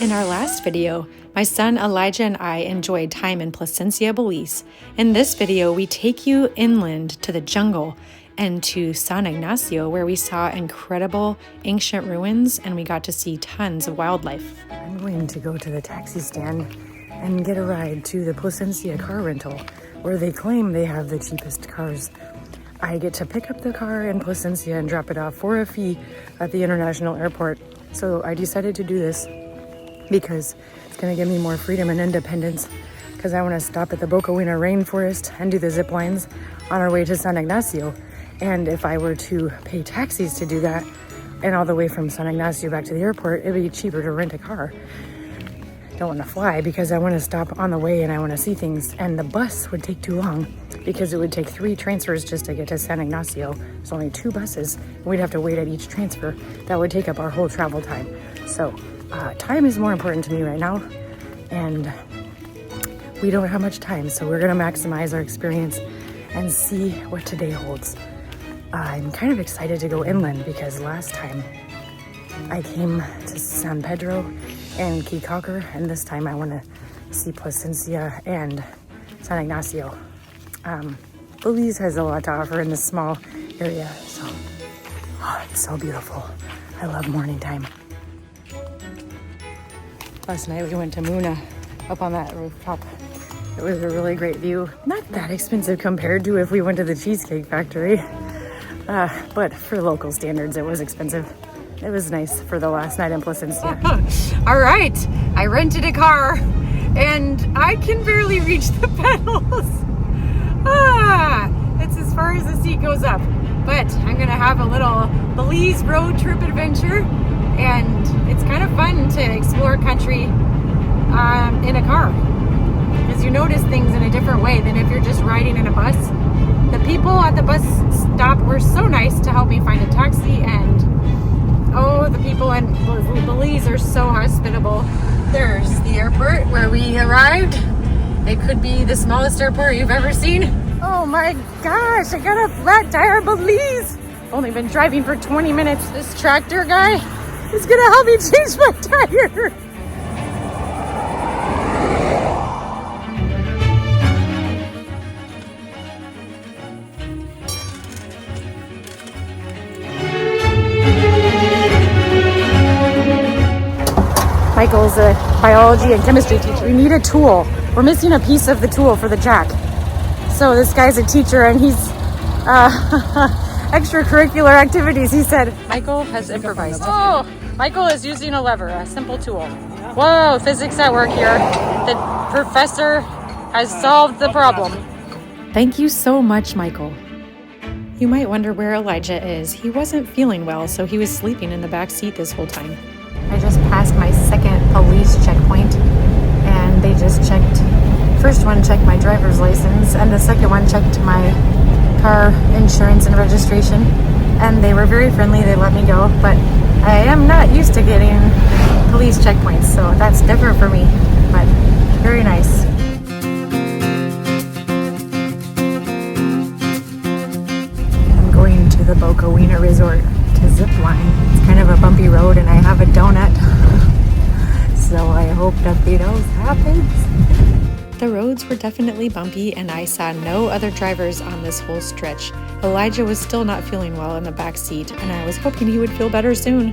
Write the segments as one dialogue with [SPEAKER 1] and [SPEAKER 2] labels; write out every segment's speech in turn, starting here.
[SPEAKER 1] In our last video, my son Elijah and I enjoyed time in Placencia, Belize. In this video, we take you inland to the jungle and to San Ignacio, where we saw incredible ancient ruins and we got to see tons of wildlife. I'm going to go to the taxi stand and get a ride to the Placencia car rental, where they claim they have the cheapest cars. I get to pick up the car in Placencia and drop it off for a fee at the international airport. So I decided to do this because it's gonna give me more freedom and independence, because I wanna stop at the Bocawina rainforest and do the zip lines on our way to San Ignacio. And if I were to pay taxis to do that, and all the way from San Ignacio back to the airport, it'd be cheaper to rent a car. Don't want to fly because I want to stop on the way and I want to see things, and the bus would take too long because it would take 3 transfers just to get to San Ignacio. There's only 2 buses. We'd have to wait at each transfer. That would take up our whole travel time. So time is more important to me right now, and we don't have much time, so we're going to maximize our experience and see what today holds. I'm kind of excited to go inland because last time I came to San Pedro and Key Cocker, and this time I want to see Placencia and San Ignacio. Belize has a lot to offer in this small area, so it's so beautiful. I love morning time. Last night we went to Muna up on that rooftop. It was a really great view. Not that expensive compared to if we went to the Cheesecake Factory, but for local standards it was expensive. It was nice for the last night in Placencia. All right, I rented a car and I can barely reach the pedals. It's as far as the seat goes up. But I'm gonna have a little Belize road trip adventure, and it's kind of fun to explore country in a car, because you notice things in a different way than if you're just riding in a bus. The people at the bus stop were so nice to help me find a taxi, and the people in Belize are so hospitable. There's the airport where we arrived. It could be the smallest airport you've ever seen. Oh my gosh, I got a flat tire in Belize. Only been driving for 20 minutes. This tractor guy is gonna help me change my tire. Michael's a biology and chemistry teacher. We need a tool. We're missing a piece of the tool for the jack. So this guy's a teacher and he's extracurricular activities, he said. Michael has improvised. Oh, Michael is using a lever, a simple tool. Whoa, physics at work here. The professor has solved the problem. Thank you so much, Michael. You might wonder where Elijah is. He wasn't feeling well, so he was sleeping in the back seat this whole time. I just passed my second police checkpoint, and they just checked. First one checked my driver's license, and the second one checked my car insurance and registration, and they were very friendly. They let me go, but I am not used to getting police checkpoints, so that's different for me, but very nice. I'm going to the Bocawina Resort to zipline. It's kind of a bumpy road and I have a donut, so I hope nothing else happens. The roads were definitely bumpy and I saw no other drivers on this whole stretch. Elijah was still not feeling well in the back seat, and I was hoping he would feel better soon.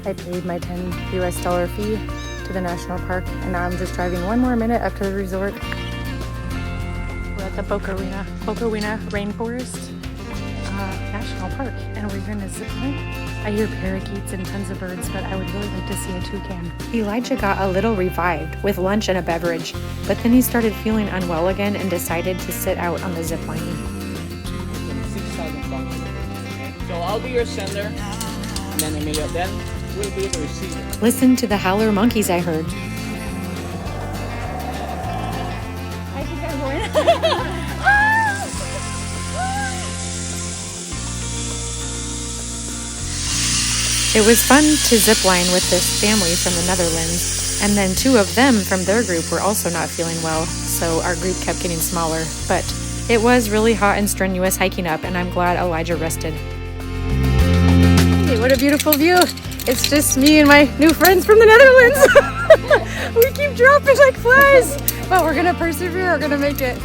[SPEAKER 1] I paid my $10 US fee to the national park, and now I'm just driving 1 more minute up to the resort. We're at the Bocawina Rainforest National Park, and we're gonna zip line. I hear parakeets and tons of birds, but I would really like to see a toucan. Elijah got a little revived with lunch and a beverage, but then he started feeling unwell again and decided to sit out on the zip line.
[SPEAKER 2] 6,000 bucks. So I'll be your sender, and then we'll be the receiver.
[SPEAKER 1] Listen to the howler monkeys I heard.
[SPEAKER 3] I think I'm going.
[SPEAKER 1] It was fun to zipline with this family from the Netherlands, and then 2 of them from their group were also not feeling well, so our group kept getting smaller. But it was really hot and strenuous hiking up, and I'm glad Elijah rested.
[SPEAKER 3] Hey,
[SPEAKER 1] what a beautiful view. It's just me and my new friends from the Netherlands. We keep dropping like flies, but we're gonna persevere, we're gonna make it.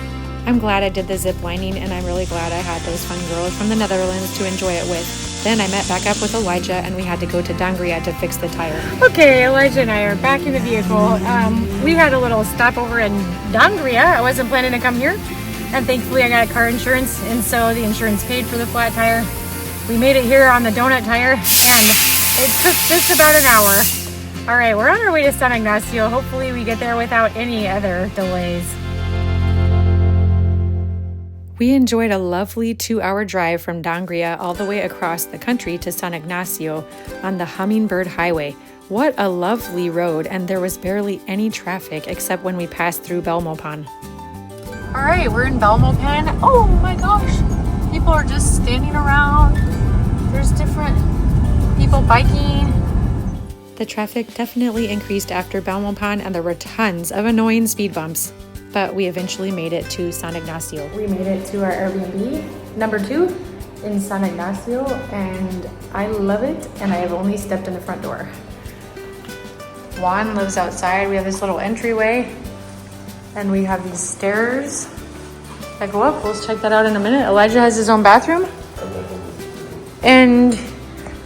[SPEAKER 1] I'm glad I did the zip lining, and I'm really glad I had those fun girls from the Netherlands to enjoy it with. Then I met back up with Elijah, and we had to go to Dangria to fix the tire. Okay, Elijah and I are back in the vehicle. We had a little stopover in Dangria. I wasn't planning to come here, and thankfully I got car insurance, and so the insurance paid for the flat tire. We made it here on the donut tire, and it took just about an hour. All right, we're on our way to San Ignacio. Hopefully we get there without any other delays. We enjoyed a lovely 2-hour drive from Dangria all the way across the country to San Ignacio on the Hummingbird Highway. What a lovely road, and there was barely any traffic except when we passed through Belmopan. All right, we're in Belmopan. Oh my gosh, people are just standing around. There's different people biking. The traffic definitely increased after Belmopan, and there were tons of annoying speed bumps. But we eventually made it to San Ignacio. We made it to our Airbnb, number 2 in San Ignacio, and I love it, and I have only stepped in the front door. Juan lives outside. We have this little entryway, and we have these stairs that go up. We'll check that out in a minute. Elijah has his own bathroom, and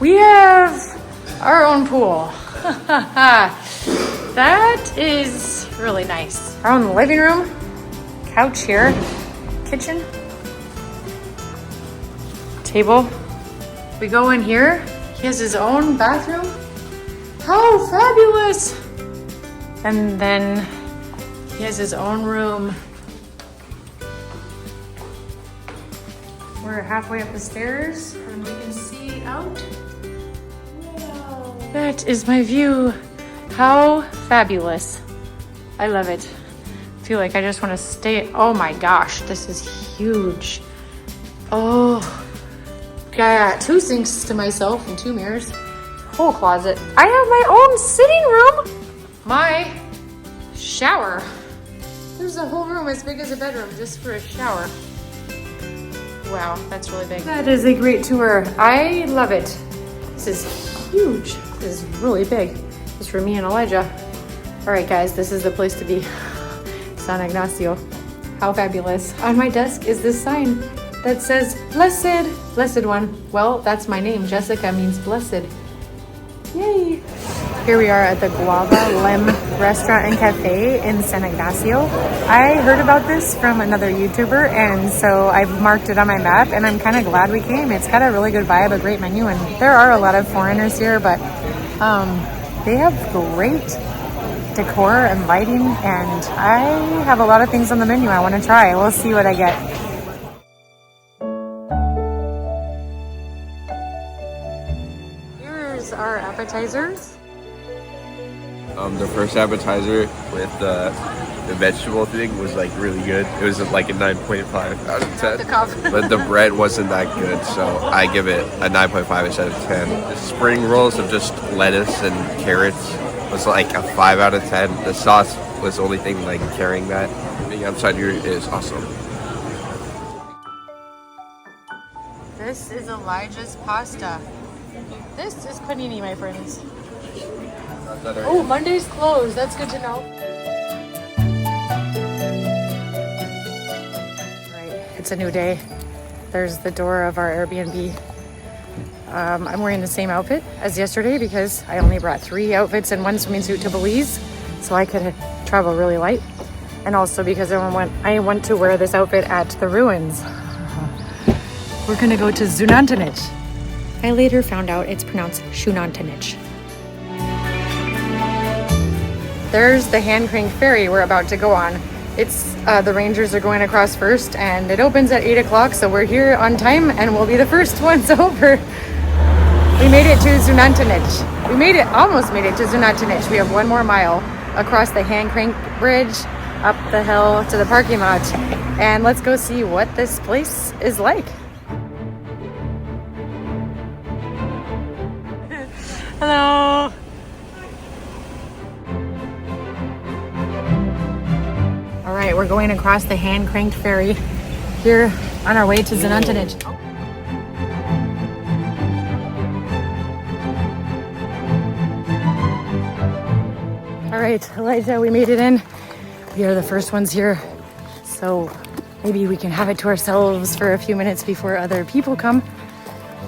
[SPEAKER 1] we have our own pool. That is really nice. Our own living room, couch here, kitchen, table. We go in here. He has his own bathroom. How fabulous! And then he has his own room. We're halfway up the stairs, and we can see out. Wow. That is my view. How fabulous. I love it. I feel like I just want to stay. Oh my gosh, this is huge. Oh, got 2 sinks to myself and 2 mirrors. Whole closet. I have my own sitting room. My shower. There's a whole room as big as a bedroom just for a shower. Wow, that's really big. That is a great tour. I love it. This is huge. This is really big. It's for me and Elijah. All right, guys, this is the place to be. San Ignacio. How fabulous. On my desk is this sign that says, Blessed, Blessed One. Well, that's my name. Jessica means blessed. Yay. Here we are at the Guava Lim Restaurant and Cafe in San Ignacio. I heard about this from another YouTuber, and so I've marked it on my map, and I'm kind of glad we came. It's got a really good vibe, a great menu, and there are a lot of foreigners here, but they have great decor and lighting, and I have a lot of things on the menu I want to try. We'll see what I get. Here's our appetizers.
[SPEAKER 4] The first appetizer with the vegetable thing was like really good. It was like a 9.5 out of 10. But the bread wasn't that good, so I give it a 9.5 instead of 10. The spring rolls of just lettuce and carrots was like a 5 out of 10. The sauce was the only thing like carrying that. Being outside here is awesome.
[SPEAKER 1] This is Elijah's pasta. This is panini, my friends. Oh, Monday's closed. That's good to know. Right, it's a new day. There's the door of our Airbnb. I'm wearing the same outfit as yesterday because I only brought 3 outfits and 1 swimming suit to Belize, so I could travel really light. And also because I want to wear this outfit at the ruins. We're gonna go to Xunantunich. I later found out it's pronounced Xunantunich. There's the hand crank ferry we're about to go on. It's the rangers are going across first, and it opens at 8 o'clock, so we're here on time and we'll be the first ones over. We made it to Xunantunich. Almost made it to Xunantunich. We have 1 more mile across the hand crank bridge, up the hill to the parking lot, and let's go see what this place is like. Hello. All right, we're going across the hand-cranked ferry here on our way to Xunantunich. right, Elijah, we made it in. We are the first ones here. So maybe we can have it to ourselves for a few minutes before other people come.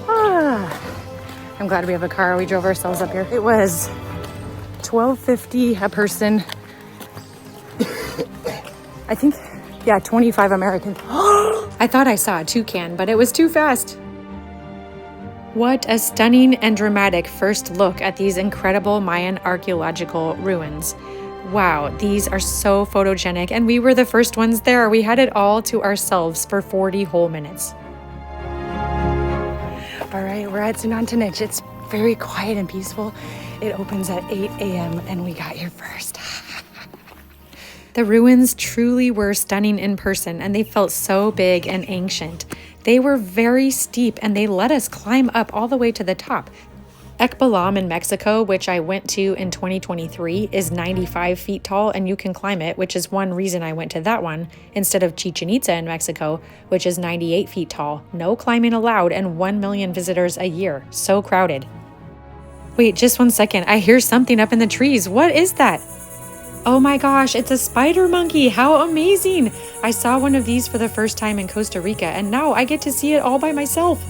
[SPEAKER 1] I'm glad we have a car. We drove ourselves up here. It was $12.50 a person. I think, yeah, 25 American. I thought I saw a toucan, but it was too fast. What a stunning and dramatic first look at these incredible Mayan archaeological ruins. Wow, these are so photogenic, and we were the first ones there. We had it all to ourselves for 40 whole minutes. All right, we're at Xunantunich. It's very quiet and peaceful. It opens at 8 a.m. and we got here first. The ruins truly were stunning in person, and they felt so big and ancient. They were very steep, and they let us climb up all the way to the top. Ekbalam in Mexico, which I went to in 2023, is 95 feet tall, and you can climb it, which is one reason I went to that one, instead of Chichen Itza in Mexico, which is 98 feet tall. No climbing allowed, and 1 million visitors a year. So crowded. Wait, just one second. I hear something up in the trees. What is that? Oh my gosh, it's a spider monkey. How amazing. I saw one of these for the first time in Costa Rica, and now I get to see it all by myself.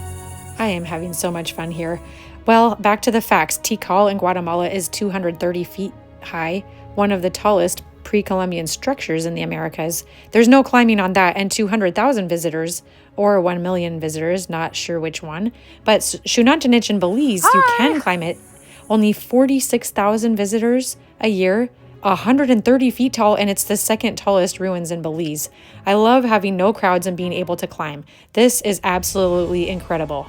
[SPEAKER 1] I am having so much fun here. Well, back to the facts. Tikal in Guatemala is 230 feet high, one of the tallest pre-Columbian structures in the Americas. There's no climbing on that, and 200,000 visitors, or 1 million visitors, not sure which one. But Xunantunich in Belize, you can climb it. Only 46,000 visitors a year, 130 feet tall, and it's the second tallest ruins in Belize. I love having no crowds and being able to climb. This is absolutely incredible.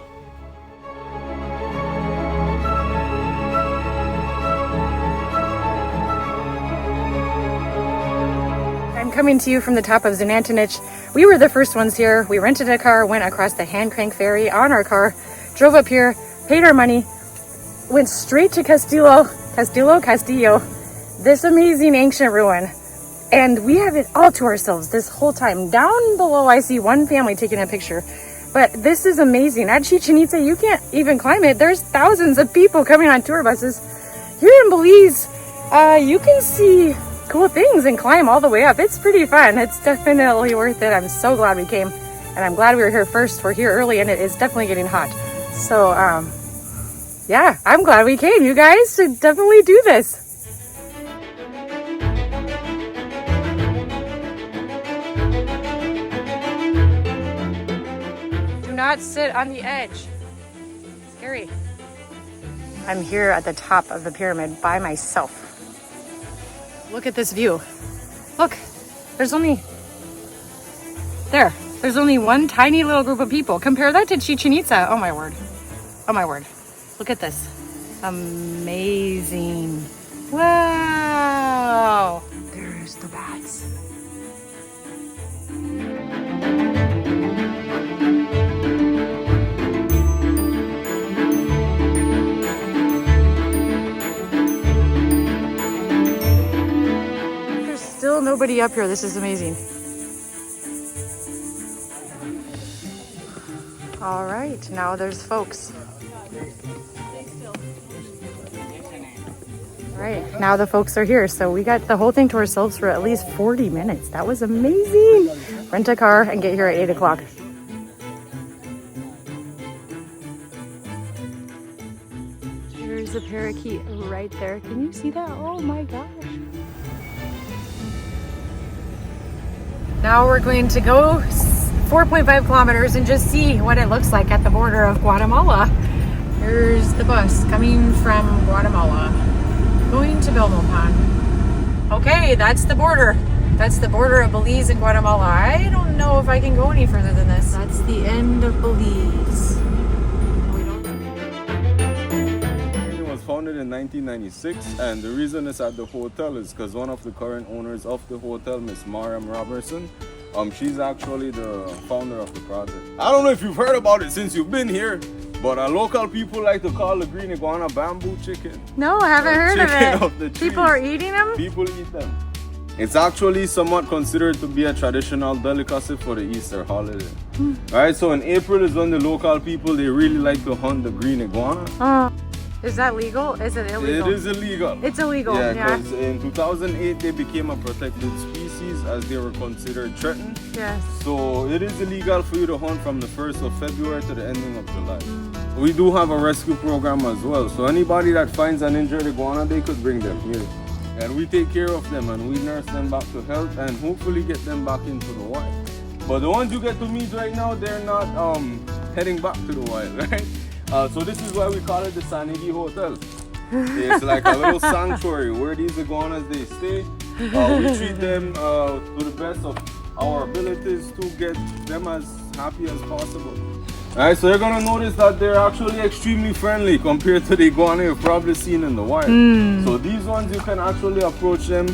[SPEAKER 1] I'm coming to you from the top of Xunantunich. We were the first ones here. We rented a car, went across the hand crank ferry on our car, drove up here, paid our money, went straight to Castillo, this amazing ancient ruin. And we have it all to ourselves this whole time. Down below, I see one family taking a picture. But this is amazing. At Chichen Itza, you can't even climb it. There's thousands of people coming on tour buses. Here in Belize, you can see cool things and climb all the way up. It's pretty fun. It's definitely worth it. I'm so glad we came, and I'm glad we were here first. We're here early, and it is definitely getting hot. So, yeah, I'm glad we came. You guys should definitely do this. Do not sit on the edge. Scary. I'm here at the top of the pyramid by myself. Look at this view. Look, there's only one tiny little group of people. Compare that to Chichen Itza. Oh my word. Oh my word. Look at this. Amazing. Wow. There's the bats. Still nobody up here. This is amazing. All right, now there's folks. All right, now the folks are here. So we got the whole thing to ourselves for at least 40 minutes. That was amazing. Rent a car and get here at 8 o'clock. There's a parakeet right there. Can you see that? Oh my gosh. Now we're going to go 4.5 kilometers and just see what it looks like at the border of Guatemala. Here's the bus coming from Guatemala, going to Belmopan. Okay, that's the border. That's the border of Belize and Guatemala. I don't know if I can go any further than this. That's the end of Belize.
[SPEAKER 5] Founded in 1996, and the reason it's at the hotel is because one of the current owners of the hotel, Miss Mariam Robertson, she's actually the founder of the project. I don't know if you've heard about it since you've been here, but local people like to call the green iguana bamboo chicken.
[SPEAKER 1] No, I haven't heard of it. People are eating them?
[SPEAKER 5] People eat them. It's actually somewhat considered to be a traditional delicacy for the Easter holiday. Alright, so in April is when the local people, they really like to hunt the green iguana.
[SPEAKER 1] Is that legal? Is it illegal?
[SPEAKER 5] It is illegal.
[SPEAKER 1] It's illegal.
[SPEAKER 5] Yeah,
[SPEAKER 1] Yeah.
[SPEAKER 5] because in 2008 they became a protected species as they were considered threatened.
[SPEAKER 1] Yes.
[SPEAKER 5] So it is illegal for you to hunt from the 1st of February to the ending of July. We do have a rescue program as well. So anybody that finds an injured iguana, they could bring them here. And we take care of them and we nurse them back to health and hopefully get them back into the wild. But the ones you get to meet right now, they're not heading back to the wild, right? So this is why we call it the San Ignacio Hotel. It's like a little sanctuary where these iguanas, they stay. We treat them to the best of our abilities to get them as happy as possible. Alright, so you're gonna notice that they're actually extremely friendly compared to the iguana you've probably seen in the wild. So these ones, you can actually approach them,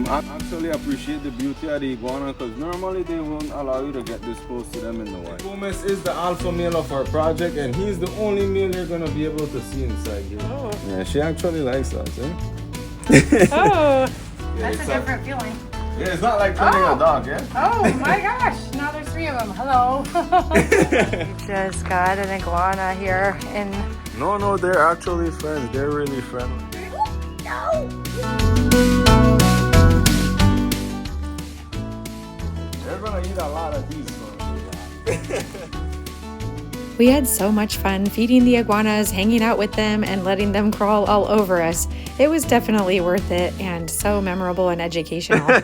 [SPEAKER 5] actually appreciate the beauty of the iguana, because normally they won't allow you to get this close to them in the wild. Gomez is the alpha male of our project, and he's the only male you're gonna be able to see inside here.
[SPEAKER 1] Oh.
[SPEAKER 5] Yeah, she actually likes us, eh?
[SPEAKER 1] Oh,
[SPEAKER 5] Yeah,
[SPEAKER 1] that's a different feeling.
[SPEAKER 5] Yeah, it's not like training a dog, yeah?
[SPEAKER 1] Oh my gosh, now there's 3 of them. Hello. We just got an iguana here in...
[SPEAKER 5] No, they're actually friends. They're really friendly.
[SPEAKER 1] No.
[SPEAKER 5] They're gonna eat a lot of these ones.
[SPEAKER 1] We had so much fun feeding the iguanas, hanging out with them, and letting them crawl all over us. It was definitely worth it and so memorable and educational.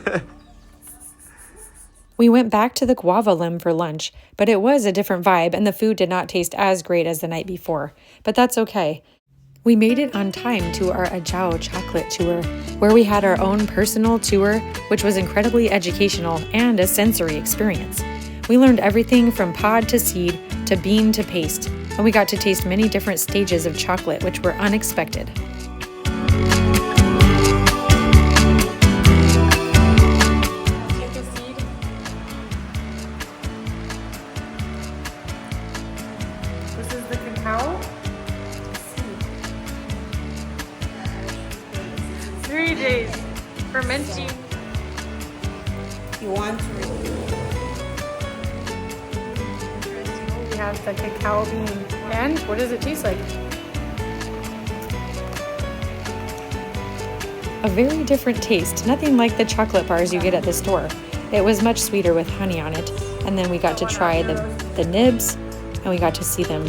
[SPEAKER 1] We went back to the guava limb for lunch, but it was a different vibe and the food did not taste as great as the night before. But that's okay. We made it on time to our Ajaw chocolate tour, where we had our own personal tour, which was incredibly educational and a sensory experience. We learned everything from pod to seed to bean to paste, and we got to taste many different stages of chocolate, which were unexpected. Take a seed. This is the cacao. 3 days fermenting.
[SPEAKER 3] You want to?
[SPEAKER 1] We have the cacao bean. And what does it taste like? A very different taste, nothing like the chocolate bars you get at the store. It was much sweeter with honey on it. And then we got to try the nibs, and we got to see them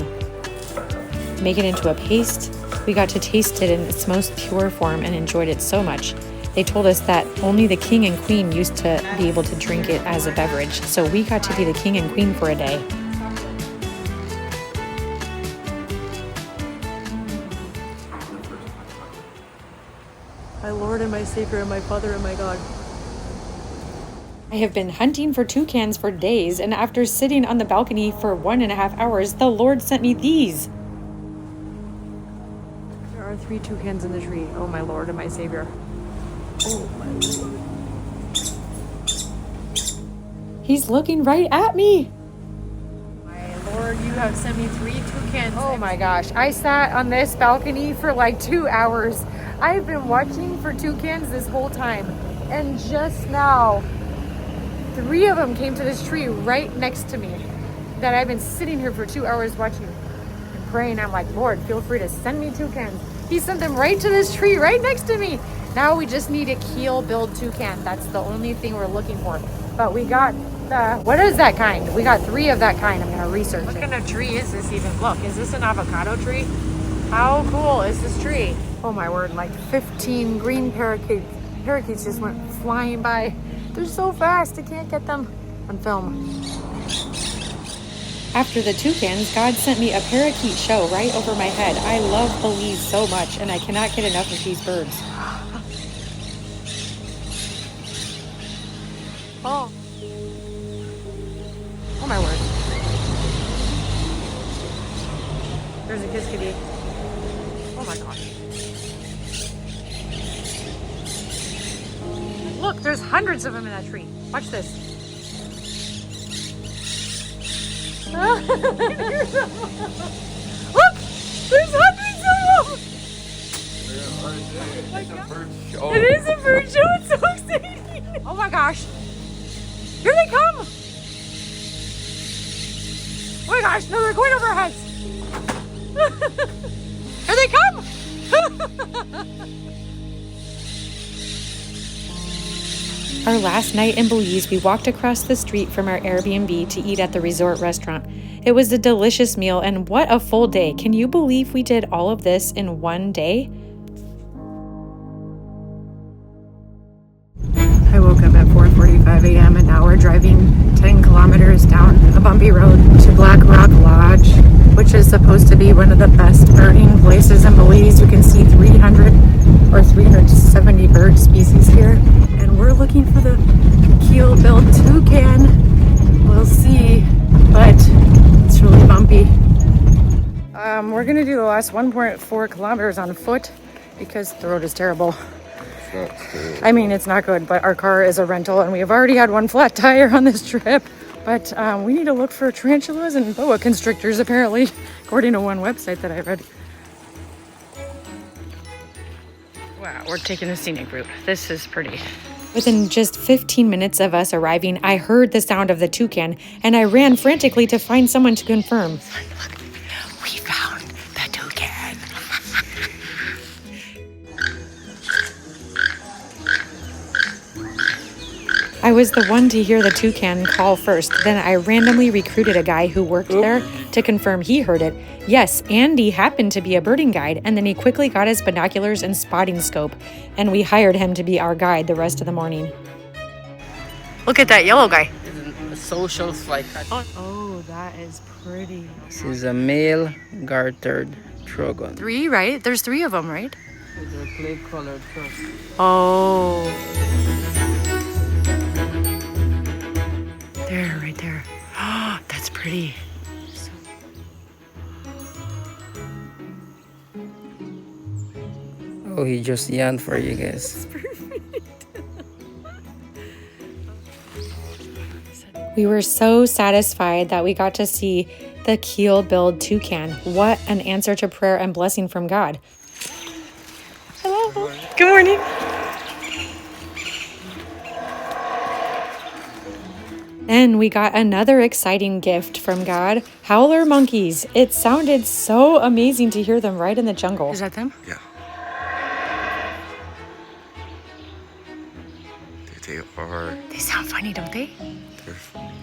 [SPEAKER 1] make it into a paste. We got to taste it in its most pure form and enjoyed it so much. They told us that only the king and queen used to be able to drink it as a beverage, so we got to be the king and queen for a day. My Lord and my Savior and my Father and my God. I have been hunting for toucans for days, and after sitting on the balcony for 1.5 hours, the Lord sent me these. There are 3 toucans in the tree. Oh, my Lord and my Savior. Oh, my Lord. He's looking right at me. My Lord, you have sent me 3 toucans. Oh my gosh. I sat on this balcony for like 2 hours. I've been watching for toucans this whole time. And just now, 3 of them came to this tree right next to me that I've been sitting here for 2 hours watching and praying. I'm like, Lord, feel free to send me toucans. He sent them right to this tree right next to me. Now we just need a keel-billed toucan. That's the only thing we're looking for. But we got the, what is that kind? We got 3 of that kind. I'm gonna research it. What kind of tree is this even? Look, is this an avocado tree? How cool is this tree? Oh my word, like 15 green parakeets. Parakeets just went flying by. They're so fast, I can't get them on film. After the toucans, God sent me a parakeet show right over my head. I love Belize so much, and I cannot get enough of these birds. Oh. Oh my word. There's a kiskadee. Oh my gosh. Look, there's hundreds of them in that tree. Watch this. Look! There's hundreds of them! Oh my God. It is a bird show. It's so exciting. Oh my gosh. Here they come. Oh my gosh. No, they're going over our heads. Here they come. Our last night in Belize, we walked across the street from our Airbnb to eat at the resort restaurant. It was a delicious meal, and what a full day. Can you believe we did all of this in one day? I woke up at 4:45 a.m. and now we're driving 10 kilometers down a bumpy road to Black Rock Lodge, which is supposed to be one of the best birding places in Belize. You can see 300 or 370 bird species here, and we're looking for the keel-billed toucan. We'll see, but it's really bumpy. We're gonna do the last 1.4 kilometers on foot because the road is terrible. I mean, it's not good, but our car is a rental and we have already had one flat tire on this trip. But we need to look for tarantulas and boa constrictors, apparently, according to one website that I read. Wow, we're taking a scenic route. This is pretty. Within just 15 minutes of us arriving, I heard the sound of the toucan and I ran frantically to find someone to confirm. Look, we found the toucan. I was the one to hear the toucan call first. Then I randomly recruited a guy who worked there to confirm he heard it. Yes, Andy happened to be a birding guide, and then he quickly got his binoculars and spotting scope, and we hired him to be our guide the rest of the morning. Look at that yellow guy.
[SPEAKER 2] A social flycatcher.
[SPEAKER 1] Oh, that is pretty.
[SPEAKER 2] This is a male gartered trogon.
[SPEAKER 1] 3, right? There's 3 of them, right?
[SPEAKER 2] With a clay colored throat.
[SPEAKER 1] Oh. There, right there. Oh, that's pretty.
[SPEAKER 2] Oh, he just yawned for you guys.
[SPEAKER 1] We were so satisfied that we got to see the keel-billed toucan. What an answer to prayer and blessing from God. Hello. Good morning. Then we got another exciting gift from God. Howler monkeys. It sounded so amazing to hear them right in the jungle. Is that them?
[SPEAKER 4] Yeah. They are.
[SPEAKER 1] They sound funny, don't they?
[SPEAKER 4] They're funny.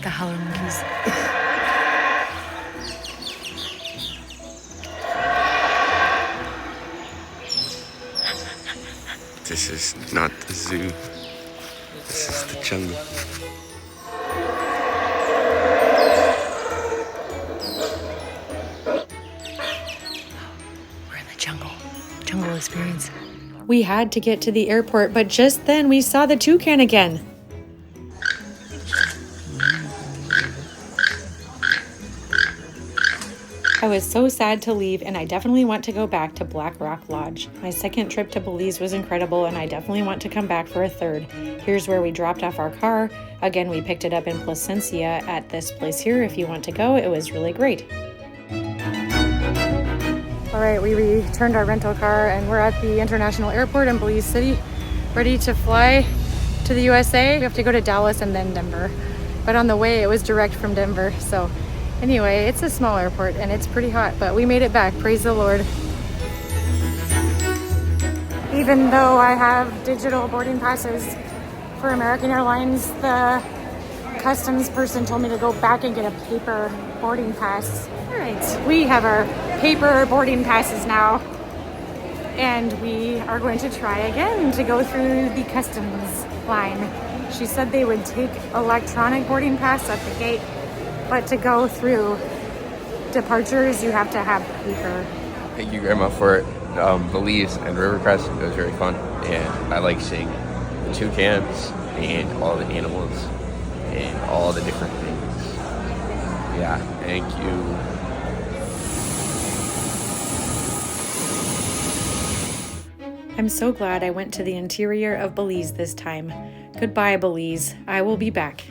[SPEAKER 1] The howler monkeys.
[SPEAKER 4] This is not the zoo. This is the jungle.
[SPEAKER 1] We're in the jungle. Jungle experience. We had to get to the airport, but just then we saw the toucan again. I was so sad to leave, and I definitely want to go back to Black Rock Lodge. My second trip to Belize was incredible, and I definitely want to come back for a third. Here's where we dropped off our car. Again, we picked it up in Placencia at this place here. If you want to go, it was really great. All right, we returned our rental car, and we're at the international airport in Belize City, ready to fly to the USA. We have to go to Dallas and then Denver. But on the way, it was direct from Denver, so anyway, it's a small airport and it's pretty hot, but we made it back. Praise the Lord. Even though I have digital boarding passes for American Airlines, the customs person told me to go back and get a paper boarding pass. All right, we have our paper boarding passes now, and we are going to try again to go through the customs line. She said they would take electronic boarding pass at the gate, but to go through departures, you have to have paper.
[SPEAKER 4] Thank you, Grandma, for Belize and Rivercrest. It was very fun, and I like seeing the toucans and all the animals and all the different things. Yeah, thank you.
[SPEAKER 1] I'm so glad I went to the interior of Belize this time. Goodbye, Belize. I will be back.